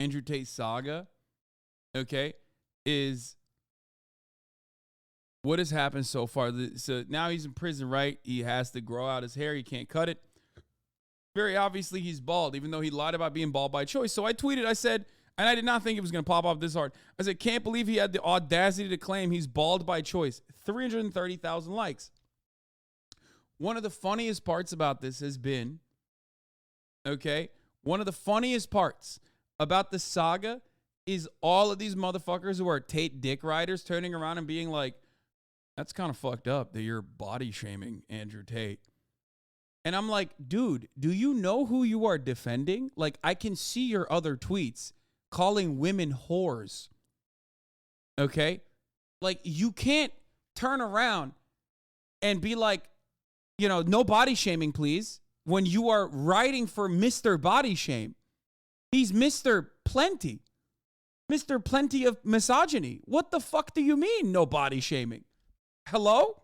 Andrew Tate saga, okay, is what has happened so far. So now he's in prison, right? He has to grow out his hair. He can't cut it. Very obviously, he's bald, even though he lied about being bald by choice. So I tweeted, I said, and I did not think it was going to pop off this hard. I said, can't believe he had the audacity to claim he's bald by choice. 330,000 likes. One of the funniest parts about this has been, okay, one of the funniest parts about the saga is all of these motherfuckers who are Tate dick riders turning around and being like, that's kind of fucked up that you're body shaming Andrew Tate. And I'm like, dude, do you know who you are defending? Like, I can see your other tweets calling women whores. Okay? Like, you can't turn around and be like, you know, no body shaming, please, when you are writing for Mr. Body Shame. He's Mr. Plenty. Mr. Plenty of misogyny. What the fuck do you mean, no body shaming? Hello?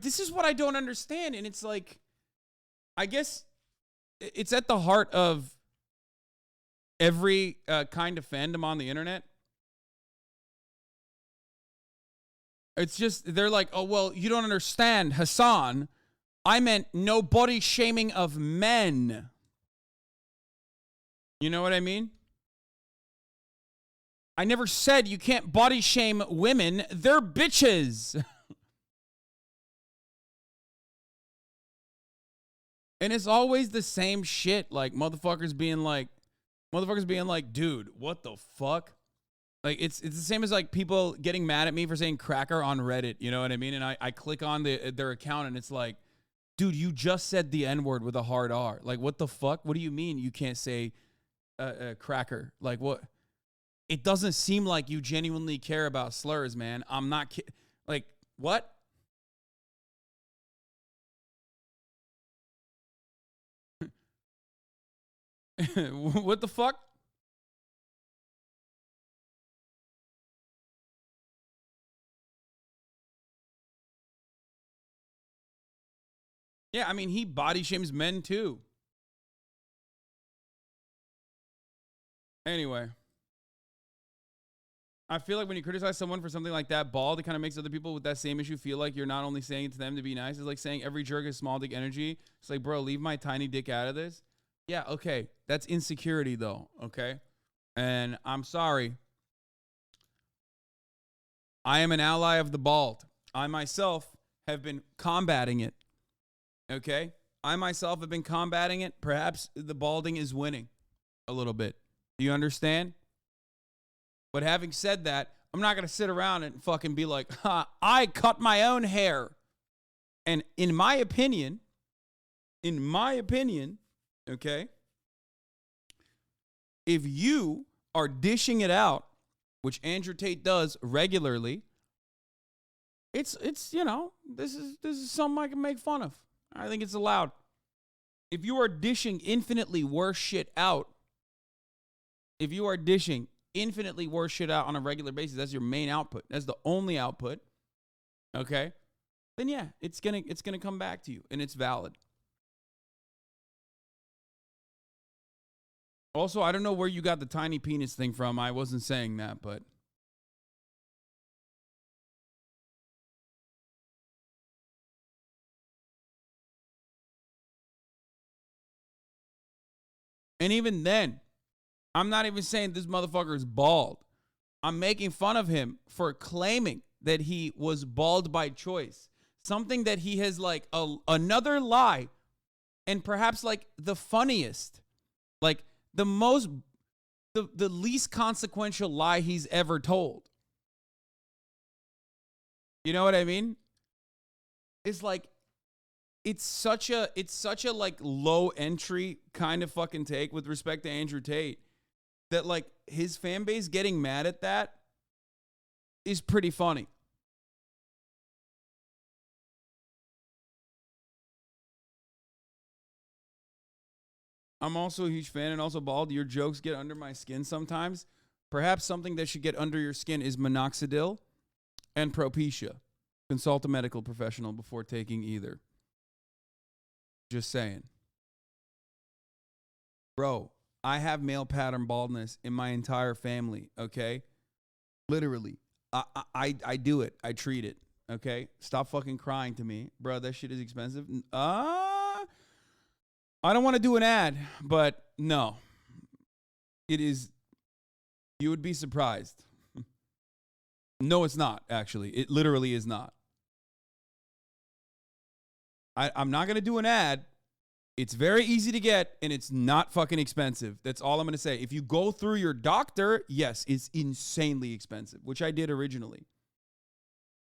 This is what I don't understand. And it's like, I guess it's at the heart of every kind of fandom on the internet. It's just, they're like, oh, well, you don't understand, Hasan. I meant no body shaming of men. You know what I mean? I never said you can't body shame women. They're bitches. And it's always the same shit. Like motherfuckers being like, dude, what the fuck? Like it's the same as like people getting mad at me for saying cracker on Reddit. You know what I mean? And I click on their account and it's like, dude, you just said the N-word with a hard R. Like, what the fuck? What do you mean you can't say cracker? Like, what? It doesn't seem like you genuinely care about slurs, man. I'm not like, what? What the fuck? Yeah, I mean, he body shames men too. Anyway, I feel like when you criticize someone for something like that bald, it kind of makes other people with that same issue feel like you're not only saying it to them to be nice. It's like saying every jerk is small dick energy. It's like, bro, leave my tiny dick out of this. Yeah, okay. That's insecurity, though, okay? And I'm sorry. I am an ally of the bald. I myself have been combating it, okay? I myself have been combating it. Perhaps the balding is winning a little bit. Do you understand? But having said that, I'm not going to sit around and fucking be like, I cut my own hair. And in my opinion, okay, if you are dishing it out, which Andrew Tate does regularly, it's you know, this is something I can make fun of. I think it's allowed. If you are dishing infinitely worse shit out, on a regular basis, that's your main output. That's the only output. Okay? Then yeah, it's gonna come back to you, and it's valid. Also, I don't know where you got the tiny penis thing from. I wasn't saying that, but and even then, I'm not even saying this motherfucker is bald. I'm making fun of him for claiming that he was bald by choice. Something that he has like another lie, and perhaps like the funniest, like the least consequential lie he's ever told. You know what I mean? It's like it's such a like low entry kind of fucking take with respect to Andrew Tate that like his fan base getting mad at that is pretty funny. I'm also a huge fan and also bald. Your jokes get under my skin sometimes. Perhaps something that should get under your skin is minoxidil and Propecia. Consult a medical professional before taking either. Just saying. Bro, I have male pattern baldness in my entire family, okay? Literally. I do it. I treat it, okay? Stop fucking crying to me. Bro, that shit is expensive. I don't want to do an ad, but no. It is, you would be surprised. No, it's not, actually. It literally is not. I'm not going to do an ad. It's very easy to get, and it's not fucking expensive. That's all I'm going to say. If you go through your doctor, yes, it's insanely expensive, which I did originally.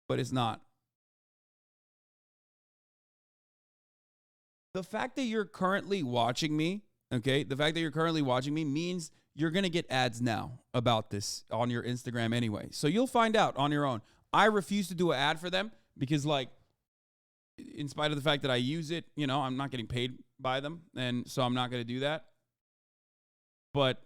But it's not. The fact that you're currently watching me, okay, the fact that you're currently watching me means you're going to get ads now about this on your Instagram anyway. So you'll find out on your own. I refuse to do an ad for them because, like, in spite of the fact that I use it, you know, I'm not getting paid by them, and so I'm not going to do that. But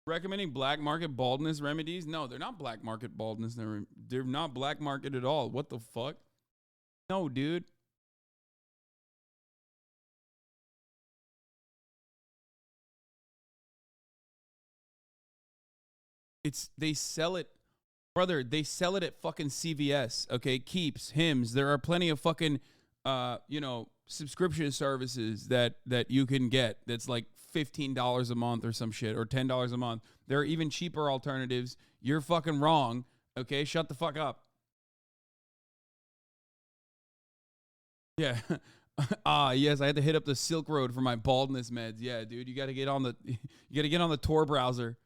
recommending black market baldness remedies? No, they're not black market baldness. They're not black market at all. What the fuck? No, dude. They sell it, brother. They sell it at fucking CVS. Okay, Keeps, Hims. There are plenty of fucking subscription services that you can get. That's like $15 a month or some shit, or $10 a month. There are even cheaper alternatives. You're fucking wrong. Okay, shut the fuck up. Yeah. Yes, I had to hit up the Silk Road for my baldness meds. Yeah, dude, you got to get on the Tor browser.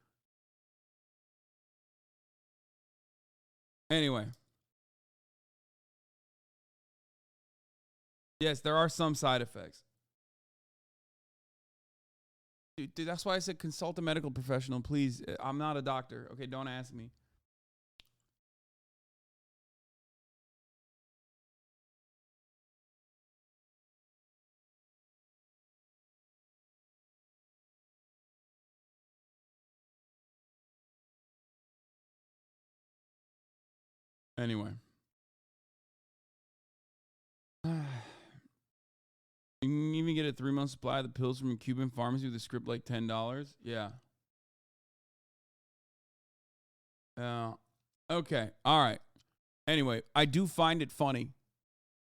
Anyway. Yes, there are some side effects. Dude, that's why I said consult a medical professional, please. I'm not a doctor. Okay, don't ask me. Anyway. You can even get a 3-month supply of the pills from a Cuban pharmacy with a script like $10. Yeah. Okay. All right. Anyway, I do find it funny,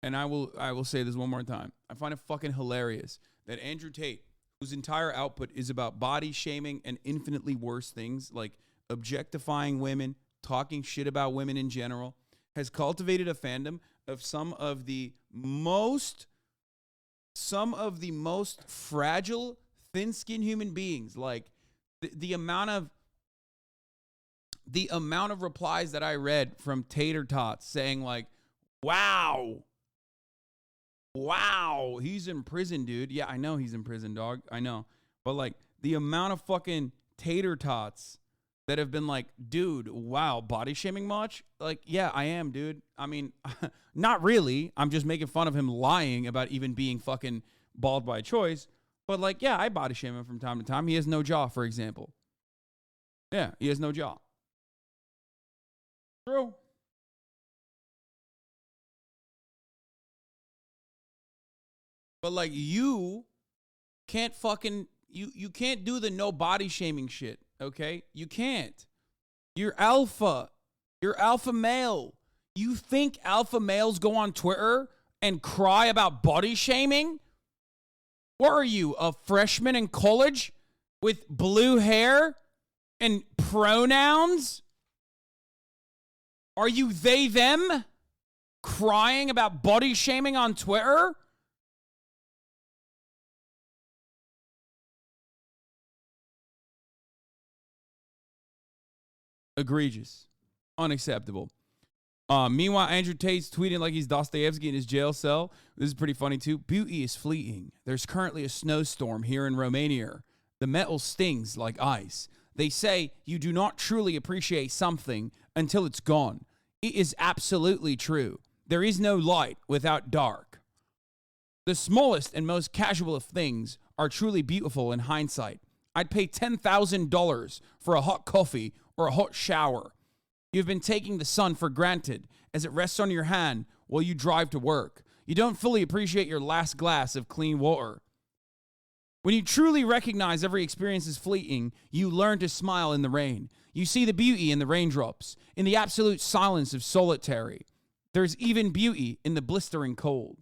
and I will say this one more time. I find it fucking hilarious that Andrew Tate, whose entire output is about body shaming and infinitely worse things like objectifying women, talking shit about women in general, has cultivated a fandom of some of the most fragile, thin-skinned human beings. Like the amount of replies that I read from Tater Tots saying like, wow, he's in prison, dude. Yeah, I know he's in prison, dog. I know. But like the amount of fucking Tater Tots that have been like, dude, wow, body shaming much? Like, yeah, I am, dude. I mean, not really. I'm just making fun of him lying about even being fucking bald by choice. But like, yeah, I body shame him from time to time. He has no jaw, for example. Yeah, he has no jaw. True. But like, you can't fucking, you can't do the no body shaming shit, okay? You can't. You're alpha. You're alpha male. You think alpha males go on Twitter and cry about body shaming? What are you, a freshman in college with blue hair and pronouns? Are you they, them, crying about body shaming on Twitter? Egregious. Unacceptable. Meanwhile, Andrew Tate's tweeting like he's Dostoevsky in his jail cell. This is pretty funny, too. Beauty is fleeting. There's currently a snowstorm here in Romania. The metal stings like ice. They say you do not truly appreciate something until it's gone. It is absolutely true. There is no light without dark. The smallest and most casual of things are truly beautiful in hindsight. I'd pay $10,000 for a hot coffee or a hot shower. You've been taking the sun for granted as it rests on your hand while you drive to work. You don't fully appreciate your last glass of clean water. When you truly recognize every experience is fleeting, you learn to smile in the rain. You see the beauty in the raindrops, in the absolute silence of solitary. There's even beauty in the blistering cold.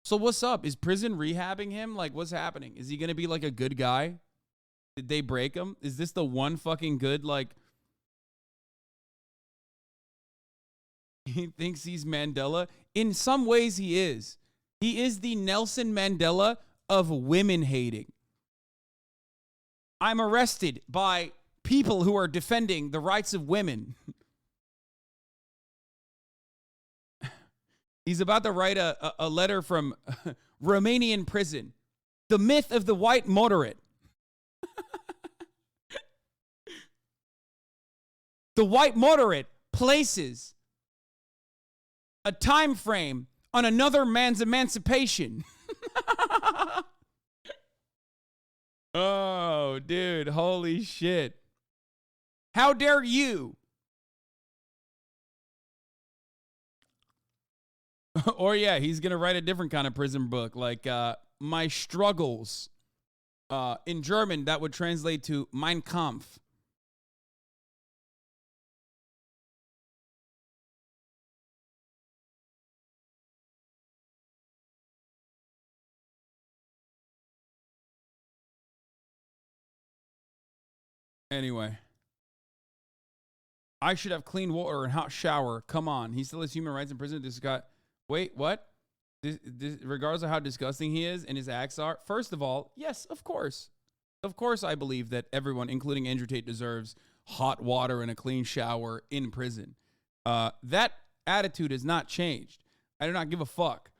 So what's up? Is prison rehabbing him? Like, what's happening? Is he going to be like a good guy? Did they break him? Is this the one fucking good, like... He thinks he's Mandela? In some ways, he is. He is the Nelson Mandela of women hating. I'm arrested by people who are defending the rights of women. He's about to write a letter from Romanian prison. The myth of the white moderate. The white moderate places a time frame on another man's emancipation. Oh, dude, holy shit. How dare you? Or yeah, he's going to write a different kind of prison book, like My Struggles. In German, that would translate to Mein Kampf. Anyway. I should have clean water and hot shower. Come on. He still has human rights in prison. This guy. Wait, what? Regardless of how disgusting he is and his acts are. First of all, yes, of course. Of course, I believe that everyone, including Andrew Tate, deserves hot water and a clean shower in prison. That attitude has not changed. I do not give a fuck.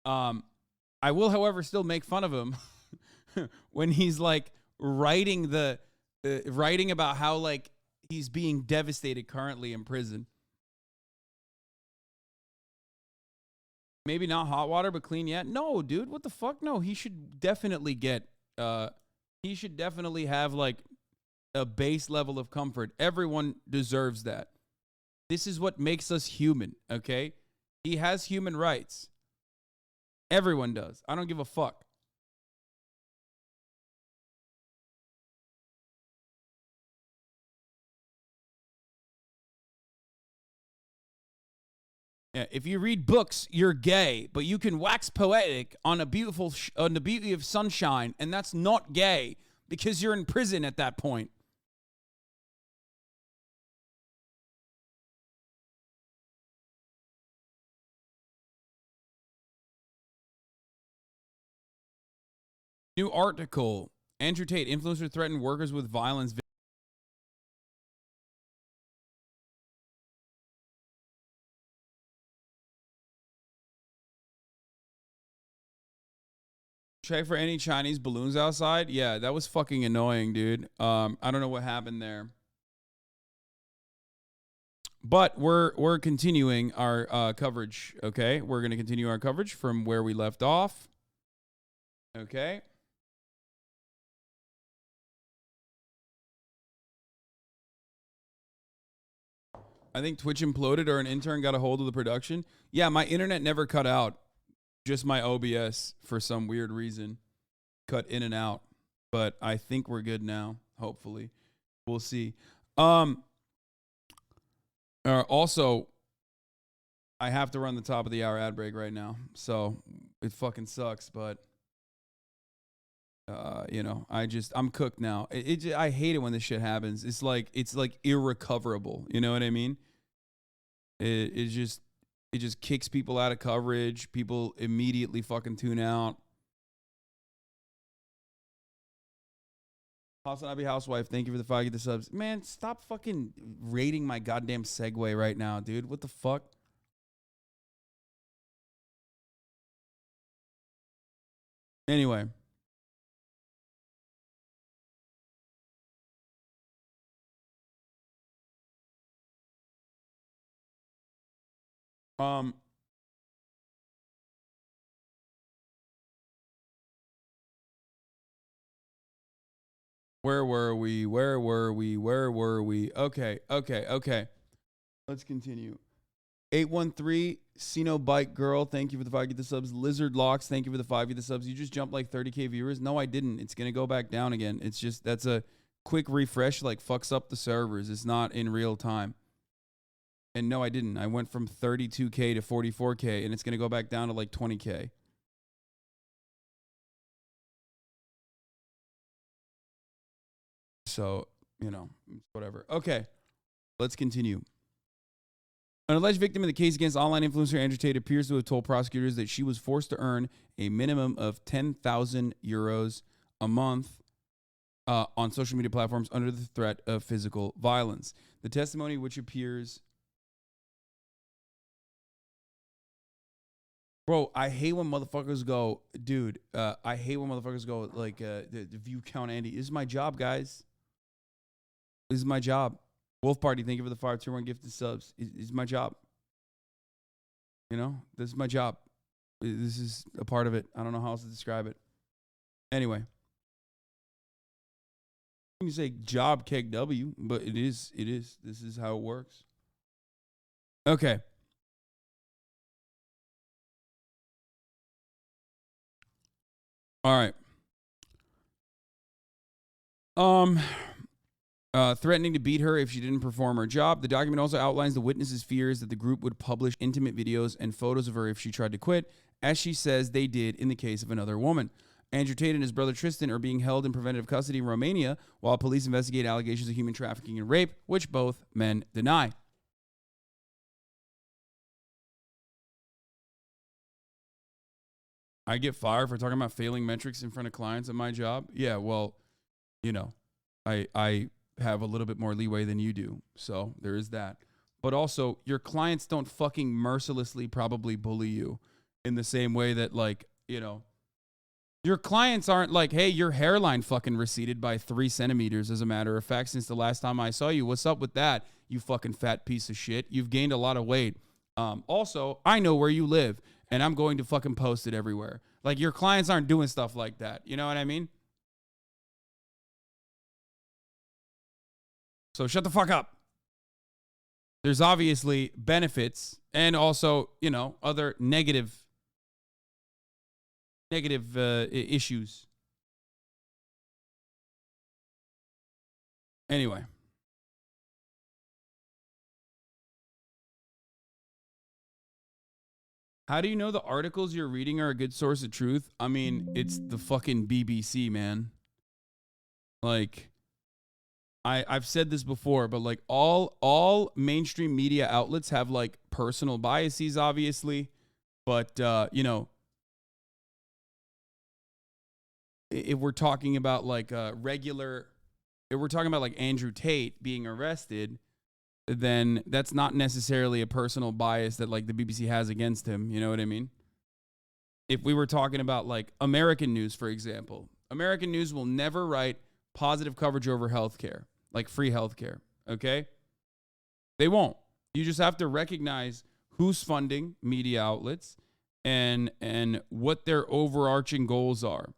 I will, however, still make fun of him when he's like writing about how like he's being devastated currently in prison. Maybe not hot water, but clean yet? No, dude, what the fuck? No, he should definitely get, he should definitely have like a base level of comfort. Everyone deserves that. This is what makes us human, okay? He has human rights. Everyone does. I don't give a fuck. Yeah, if you read books, you're gay, but you can wax poetic on a on the beauty of sunshine, and that's not gay because you're in prison at that point. New article: Andrew Tate, influencer threatened workers with violence. Check for any Chinese balloons outside. Yeah, that was fucking annoying, dude. I don't know what happened there. But we're continuing our coverage, okay? We're going to continue our coverage from where we left off. Okay? I think Twitch imploded or an intern got a hold of the production. Yeah, my internet never cut out. Just my OBS, for some weird reason, cut in and out. But I think we're good now, hopefully. We'll see. Also, I have to run the top of the hour ad break right now. So it fucking sucks, but you know, I'm cooked now. I hate it when this shit happens. It's like irrecoverable. You know what I mean? It just kicks people out of coverage. People immediately fucking tune out. HasanAbi housewife, thank you for the 5 get the subs. Man, stop fucking rating my goddamn segue right now, dude. What the fuck? Anyway. Where were we? Where were we? Where were we? Okay. Let's continue. 813 Sino Bike Girl, thank you for the 5 get the subs. Lizard Locks, thank you for the 5 get the subs. You just jumped like 30K viewers. No, I didn't. It's gonna go back down again. It's just that's a quick refresh, like fucks up the servers. It's not in real time. And no, I didn't. I went from 32K to 44K, and it's gonna go back down to like 20K. So, you know, whatever. Okay, let's continue. An alleged victim in the case against online influencer Andrew Tate appears to have told prosecutors that she was forced to earn a minimum of 10,000 euros a month on social media platforms under the threat of physical violence. The testimony, which appears... Bro, I hate when motherfuckers go, dude, I hate when motherfuckers go, like, the view count, Andy. This is my job, guys. This is my job. Wolf Party, thank you for the 5 tier 1 gifted subs. It's my job. You know, this is my job. This is a part of it. I don't know how else to describe it. Anyway. You can say job KW, but it is. This is how it works. Okay. All right. Threatening to beat her if she didn't perform her job. The document also outlines the witness's fears that the group would publish intimate videos and photos of her if she tried to quit, as she says they did in the case of another woman. Andrew Tate and his brother Tristan are being held in preventative custody in Romania while police investigate allegations of human trafficking and rape, which both men deny. I get fired for talking about failing metrics in front of clients at my job. Yeah, well, you know, I have a little bit more leeway than you do. So there is that. But also, your clients don't fucking mercilessly probably bully you in the same way that, like, you know, your clients aren't like, hey, your hairline fucking receded by 3 centimeters, as a matter of fact, since the last time I saw you. What's up with that, you fucking fat piece of shit? You've gained a lot of weight. Also, I know where you live, and I'm going to fucking post it everywhere. Like, your clients aren't doing stuff like that. You know what I mean? So shut the fuck up. There's obviously benefits and also, you know, other negative issues. Anyway. How do you know the articles you're reading are a good source of truth? I mean, it's the fucking BBC, man. Like, I've said this before, but like all mainstream media outlets have like personal biases, obviously. But, you know, if we're talking about like if we're talking about like Andrew Tate being arrested, then that's not necessarily a personal bias that like the BBC has against him. You know what I mean? If we were talking about like American news, for example, American news will never write positive coverage over healthcare, like free healthcare. Okay? They won't. You just have to recognize who's funding media outlets and what their overarching goals are.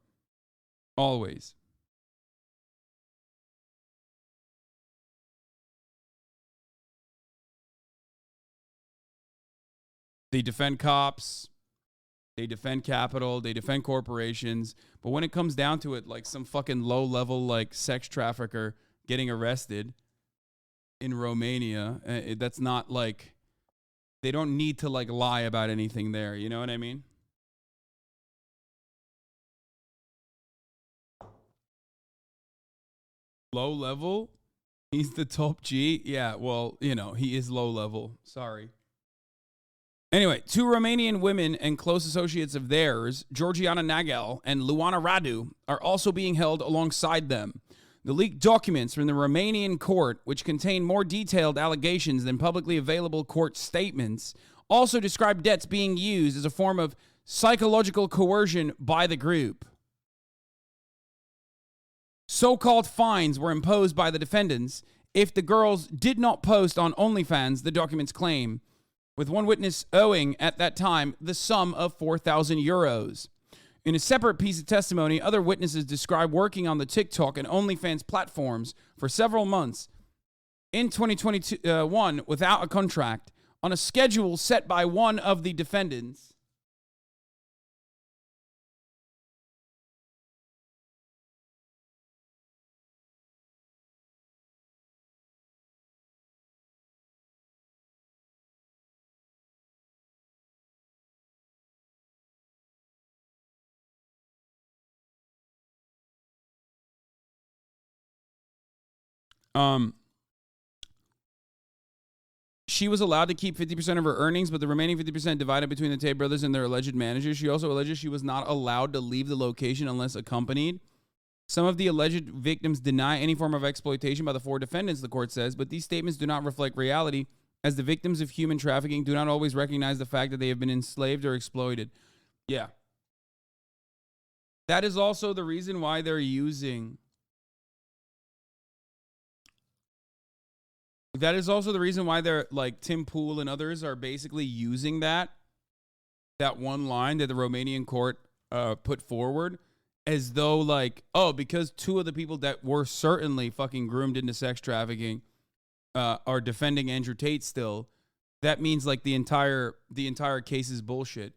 Always. They defend cops, they defend capital, they defend corporations. But when it comes down to it, like some fucking low-level like sex trafficker getting arrested in Romania, that's not like, they don't need to like lie about anything there. You know what I mean? Low level? He's the top G? Yeah, well, you know, he is low level. Sorry. Anyway, 2 Romanian women and close associates of theirs, Georgiana Nagel and Luana Radu, are also being held alongside them. The leaked documents from the Romanian court, which contain more detailed allegations than publicly available court statements, also describe debts being used as a form of psychological coercion by the group. So-called fines were imposed by the defendants if the girls did not post on OnlyFans, the documents claim, with one witness owing at that time the sum of 4,000 euros. In a separate piece of testimony, other witnesses describe working on the TikTok and OnlyFans platforms for several months in 2021 without a contract on a schedule set by one of the defendants. She was allowed to keep 50% of her earnings, but the remaining 50% divided between the Tate brothers and their alleged managers. She also alleges she was not allowed to leave the location unless accompanied. Some of the alleged victims deny any form of exploitation by the four defendants, the court says, but these statements do not reflect reality, as the victims of human trafficking do not always recognize the fact that they have been enslaved or exploited. Yeah. That is also the reason why they're using... That is also the reason why they're, like, Tim Pool and others are basically using that one line that the Romanian court put forward as though, like, oh, because two of the people that were certainly fucking groomed into sex trafficking are defending Andrew Tate still, that means, like, the entire case is bullshit.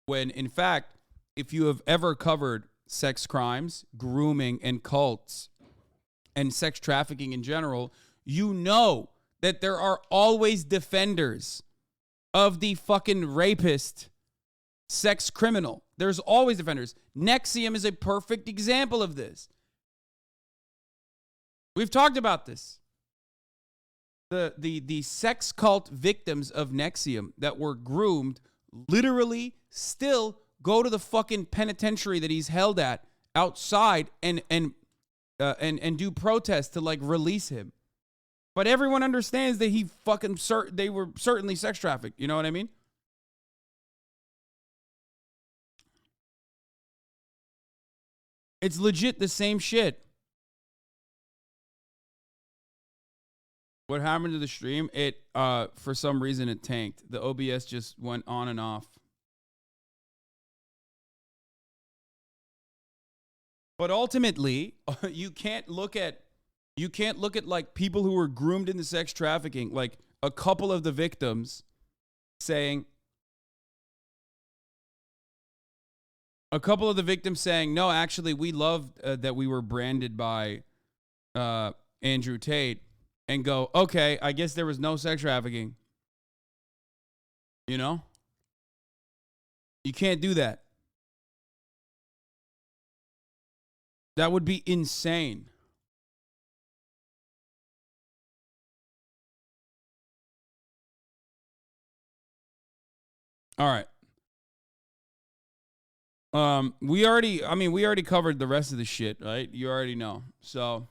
When, in fact, if you have ever covered sex crimes, grooming, and cults, and sex trafficking in general, you know that there are always defenders of the fucking rapist, sex criminal. There's always defenders. NXIVM is a perfect example of this. We've talked about this. The sex cult victims of NXIVM that were groomed literally still go to the fucking penitentiary that he's held at outside and do protests to, like, release him. But everyone understands that they were certainly sex trafficked. You know what I mean? It's legit the same shit. What happened to the stream? It, for some reason, it tanked. The OBS just went on and off. But ultimately, you can't look at like people who were groomed into sex trafficking, like a couple of the victims saying, no, actually, we loved that we were branded by Andrew Tate, and go, okay, I guess there was no sex trafficking. You know? You can't do that. That would be insane. All right. We already covered the rest of the shit, right? You already know. So